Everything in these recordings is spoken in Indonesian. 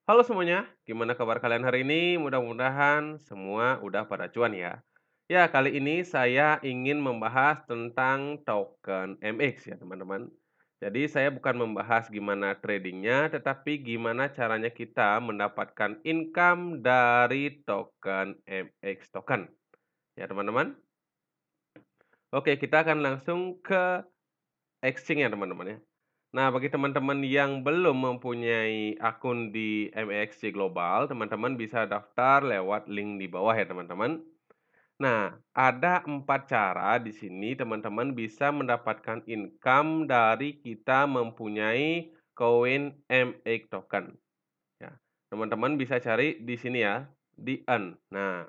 Halo semuanya, gimana kabar kalian hari ini? Mudah-mudahan semua udah pada cuan ya. Ya, kali ini saya ingin membahas tentang token MX ya teman-teman. Jadi saya bukan membahas gimana tradingnya, tetapi gimana caranya kita mendapatkan income dari token MX token. Ya teman-teman. Oke, kita akan langsung ke exchange ya teman-teman ya. Nah, bagi teman-teman yang belum mempunyai akun di MEXC Global, teman-teman bisa daftar lewat link di bawah ya, teman-teman. Nah, ada 4 cara di sini teman-teman bisa mendapatkan income dari kita mempunyai koin MX token, ya. Teman-teman bisa cari di sini ya, di earn. Nah,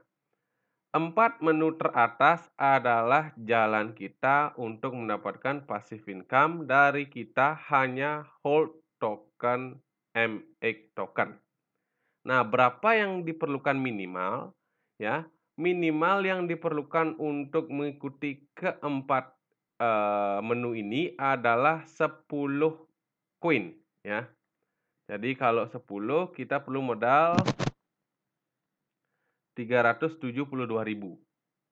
4 menu teratas adalah jalan kita untuk mendapatkan passive income dari kita hanya hold token MX token. Nah, berapa yang diperlukan minimal? Ya, minimal yang diperlukan untuk mengikuti keempat menu ini adalah 10 koin, ya. Jadi kalau 10 kita perlu modal 372.000.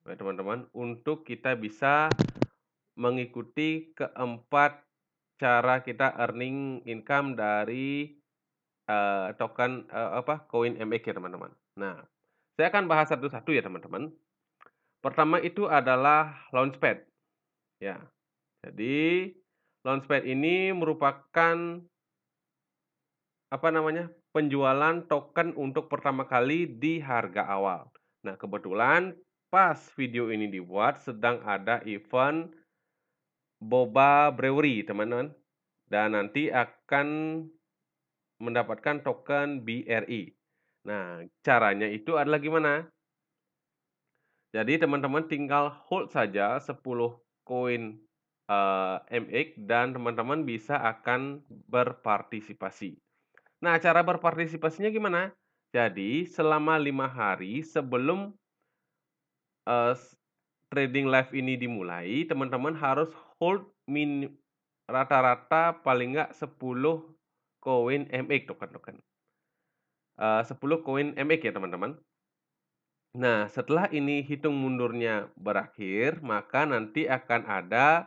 Ya, teman-teman, untuk kita bisa mengikuti keempat cara kita earning income dari, token, koin MX ya, teman-teman. Nah, saya akan bahas satu-satu ya, teman-teman. Pertama itu adalah Launchpad, ya. Jadi, Launchpad ini merupakan, penjualan token untuk pertama kali di harga awal. Nah, kebetulan pas video ini dibuat sedang ada event Boba Brewery, teman-teman, dan nanti akan mendapatkan token BRI. Nah, caranya itu adalah gimana? Jadi teman-teman tinggal hold saja 10 koin, MX dan teman-teman bisa akan berpartisipasi. Nah, cara berpartisipasinya gimana? Jadi selama 5 hari sebelum, s trading live ini dimulai, teman-teman harus hold rata-rata paling nggak 10 koin MX token-token. 10 koin MX ya, teman-teman. Nah, setelah ini hitung mundurnya berakhir, maka nanti akan ada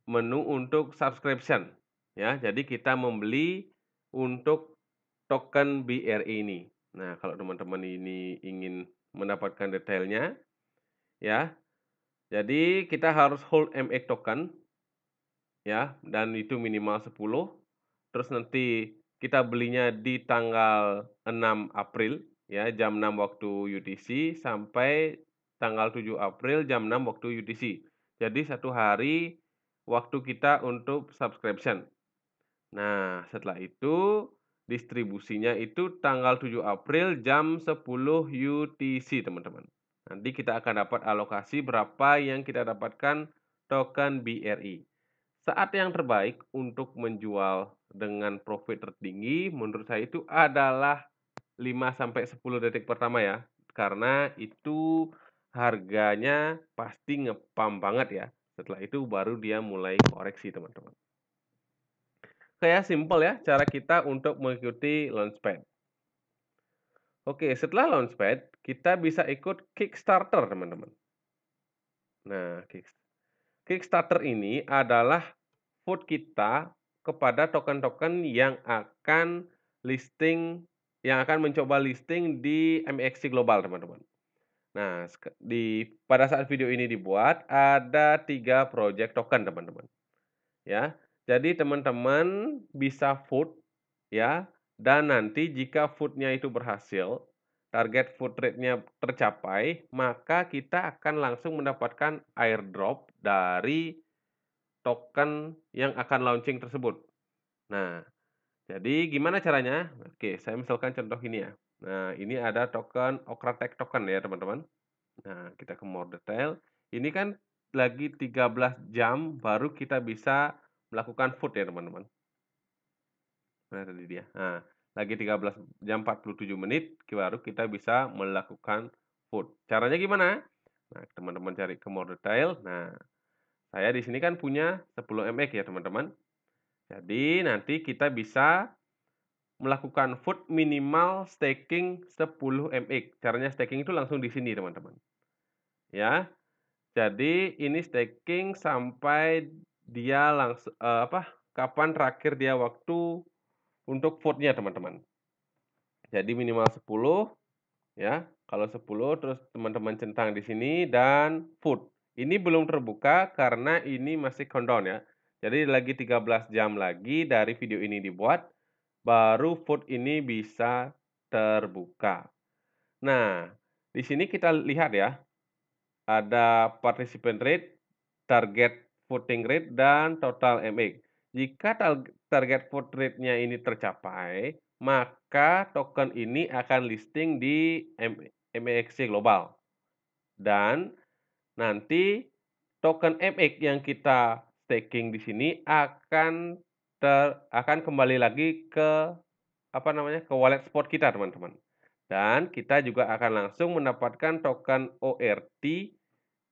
menu untuk subscription, ya. Jadi kita membeli untuk token BRI ini. Nah, kalau teman-teman ini ingin mendapatkan detailnya, ya, jadi kita harus hold MX token, ya, dan itu minimal 10. Terus nanti kita belinya di tanggal 6 April, ya, jam 6 waktu UTC sampai tanggal 7 April jam 6 waktu UTC. Jadi 1 hari waktu kita untuk subscription. Nah, setelah itu distribusinya itu tanggal 7 April jam 10 UTC, teman-teman. Nanti kita akan dapat alokasi berapa yang kita dapatkan token BRI. Saat yang terbaik untuk menjual dengan profit tertinggi menurut saya itu adalah 5 sampai 10 detik pertama ya, karena itu harganya pasti nge-pump banget ya. Setelah itu baru dia mulai koreksi, teman-teman. Kayak simpel ya cara kita untuk mengikuti Launchpad. Oke, setelah Launchpad kita bisa ikut Kickstarter, teman-teman. Nah, Kickstarter ini adalah vote kita kepada token-token yang akan mencoba listing di MEXC Global, teman-teman. Nah, pada saat video ini dibuat ada 3 project token, teman-teman, ya. Jadi teman-teman bisa vote, ya, dan nanti jika vote-nya itu berhasil, target vote rate-nya tercapai, maka kita akan langsung mendapatkan airdrop dari token yang akan launching tersebut. Nah, jadi gimana caranya? Oke, saya misalkan contoh ini ya. Nah, ini ada token Okratek token ya, teman-teman. Nah, kita ke more detail. Ini kan lagi 13 jam baru kita bisa melakukan vote ya, teman-teman. Nah, tadi dia. Nah, lagi 13 jam 47 menit baru kita bisa melakukan vote. Caranya gimana? Nah, teman-teman cari ke more detail. Nah, saya di sini kan punya 10 MX ya, teman-teman. Jadi nanti kita bisa melakukan food minimal staking 10 mx. Caranya staking itu langsung di sini, teman-teman. Ya. Jadi ini staking sampai dia langsung kapan terakhir dia waktu untuk vote-nya, teman-teman. Jadi minimal 10 ya. Kalau 10 terus teman-teman centang di sini dan vote. Ini belum terbuka karena ini masih countdown ya. Jadi lagi 13 jam lagi dari video ini dibuat, baru vote ini bisa terbuka. Nah, di sini kita lihat ya, ada participant rate, target voting rate, dan total MX. Jika target vote rate-nya ini tercapai, maka token ini akan listing di MEXC Global. Dan nanti token MX yang kita staking di sini akan kembali lagi ke ke wallet spot kita, teman-teman. Dan kita juga akan langsung mendapatkan token ORT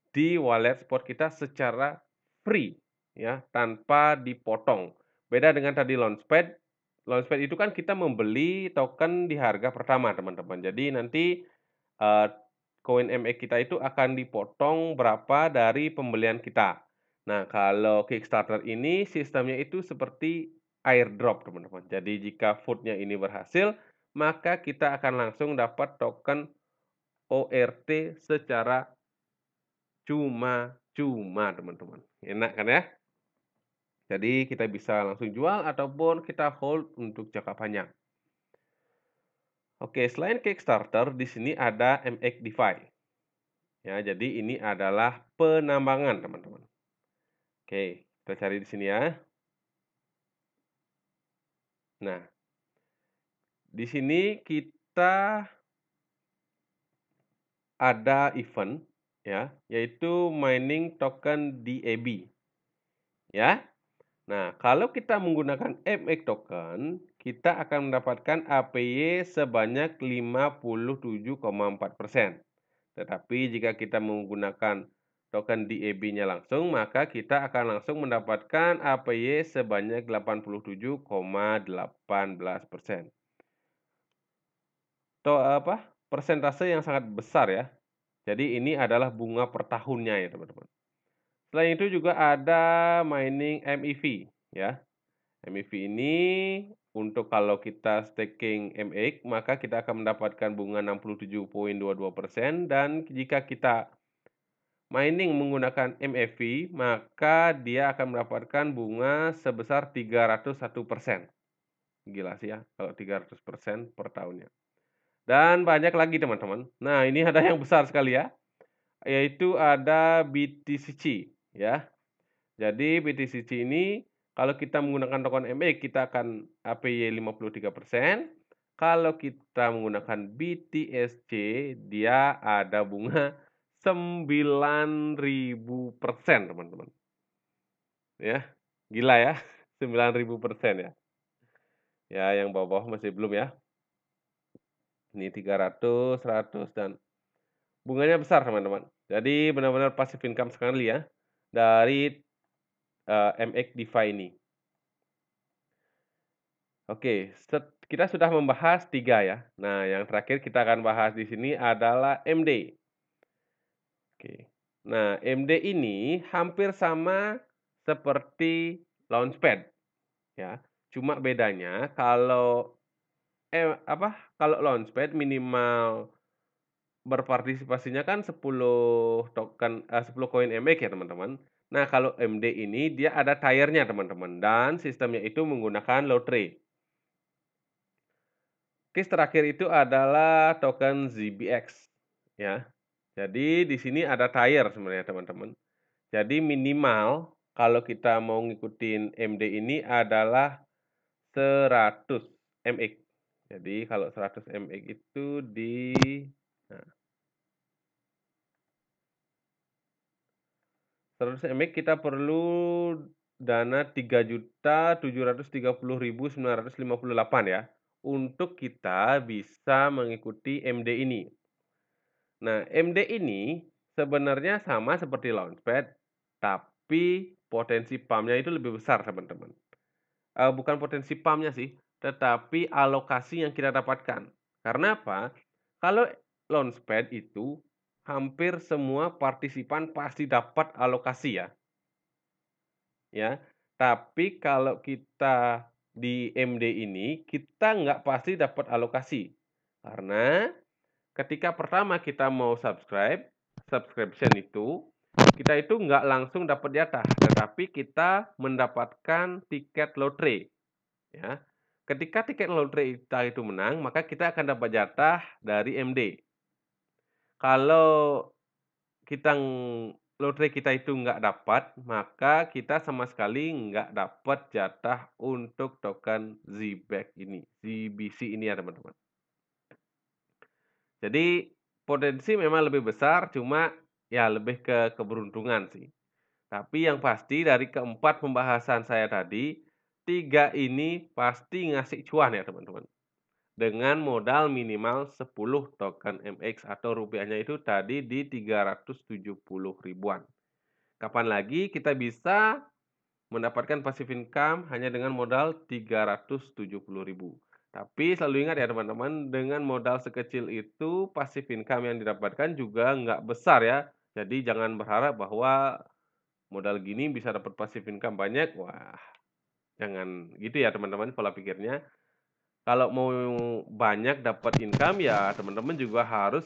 di wallet spot kita secara free ya, tanpa dipotong. Beda dengan tadi Launchpad. Launchpad itu kan kita membeli token di harga pertama, teman-teman. Jadi nanti koin MX kita itu akan dipotong berapa dari pembelian kita. Nah, kalau Kickstarter ini sistemnya itu seperti airdrop, teman-teman. Jadi jika vote-nya ini berhasil, maka kita akan langsung dapat token ORT secara cuma-cuma, teman-teman. Enak kan ya? Jadi kita bisa langsung jual ataupun kita hold untuk jangka panjang. Oke, selain Kickstarter, di sini ada MX DeFi. Ya, jadi ini adalah penambangan, teman-teman. Oke, kita cari di sini ya. Nah, di sini kita ada event ya, yaitu mining token DAB. Ya. Nah, kalau kita menggunakan MX token, kita akan mendapatkan APY sebanyak 57,4%. Tetapi jika kita menggunakan token DAB-nya langsung, maka kita akan langsung mendapatkan APY sebanyak 87,18%. Persentase yang sangat besar ya. Jadi ini adalah bunga per tahunnya ya, teman-teman. Selain itu juga ada mining MEV ya. MEV ini untuk kalau kita staking MX, maka kita akan mendapatkan bunga 67,22% dan jika kita mining menggunakan MEV, maka dia akan mendapatkan bunga sebesar 301%. Gila sih ya kalau 300% per tahunnya. Dan banyak lagi, teman-teman. Nah, ini ada yang besar sekali ya, yaitu ada BTCC ya. Jadi BTCC ini kalau kita menggunakan token MX kita akan APY 53%. Kalau kita menggunakan BTSC dia ada bunga 9.000%, teman-teman. Ya, gila ya, 9.000% ya. Ya, yang bawah-bawah masih belum ya. Ini 300, 100 dan bunganya besar, teman-teman. Jadi benar-benar passive income sekali ya dari MX DeFi ini. Oke, kita sudah membahas 3 ya. Nah, yang terakhir kita akan bahas di sini adalah MD. Oke. Nah, MD ini hampir sama seperti Launchpad ya. Cuma bedanya kalau kalau Launchpad minimal berpartisipasinya kan 10 koin MX ya, teman-teman. Nah, kalau MD ini dia ada tiernya, teman-teman, dan sistemnya itu menggunakan lotre. Case terakhir itu adalah token ZBX ya. Jadi di sini ada tier sebenarnya, teman-teman. Jadi minimal kalau kita mau ngikutin MD ini adalah 100 MX. Jadi kalau 100 MX itu nah, 100 MX kita perlu dana 3.730.958 ya, untuk kita bisa mengikuti MD ini. Nah, MD ini sebenarnya sama seperti Launchpad, tapi potensi pump-nya itu lebih besar, teman-teman. Bukan potensi pump-nya sih, tetapi alokasi yang kita dapatkan. Karena apa? Kalau Launchpad itu hampir semua partisipan pasti dapat alokasi ya. Tapi kalau kita di MD ini, kita nggak pasti dapat alokasi. Karena ketika pertama kita mau subscription itu, kita itu nggak langsung dapat jatah, tetapi kita mendapatkan tiket lotre, ya. Ketika tiket lotre kita itu menang, maka kita akan dapat jatah dari MD. Kalau kita lotre kita itu nggak dapat, maka kita sama sekali nggak dapat jatah untuk token ZBAC ini, ZBC ini ya teman-teman. Jadi potensi memang lebih besar, cuma ya lebih ke keberuntungan sih. Tapi yang pasti dari keempat pembahasan saya tadi, 3 ini pasti ngasih cuan ya teman-teman. Dengan modal minimal 10 token MX atau rupiahnya itu tadi di 370 ribuan. Kapan lagi kita bisa mendapatkan passive income hanya dengan modal 370 ribu. Tapi selalu ingat ya teman-teman, dengan modal sekecil itu passive income yang didapatkan juga nggak besar ya. Jadi jangan berharap bahwa modal gini bisa dapat passive income banyak. Wah, jangan gitu ya teman-teman pola pikirnya. Kalau mau banyak dapat income ya teman-teman juga harus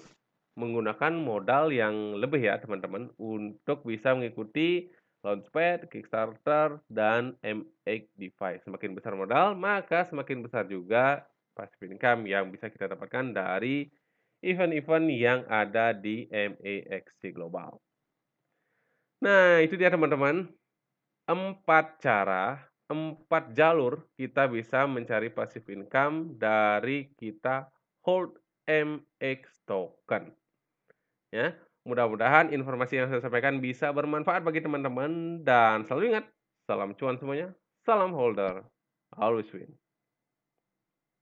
menggunakan modal yang lebih ya teman-teman untuk bisa mengikuti Launchpad, Kickstarter, dan MX DeFi. Semakin besar modal, maka semakin besar juga passive income yang bisa kita dapatkan dari event-event yang ada di MEXC Global. Nah, itu dia teman-teman. 4 jalur kita bisa mencari passive income dari kita hold MX token, ya. Mudah-mudahan informasi yang saya sampaikan bisa bermanfaat bagi teman-teman dan selalu ingat, salam cuan semuanya, salam holder, always win.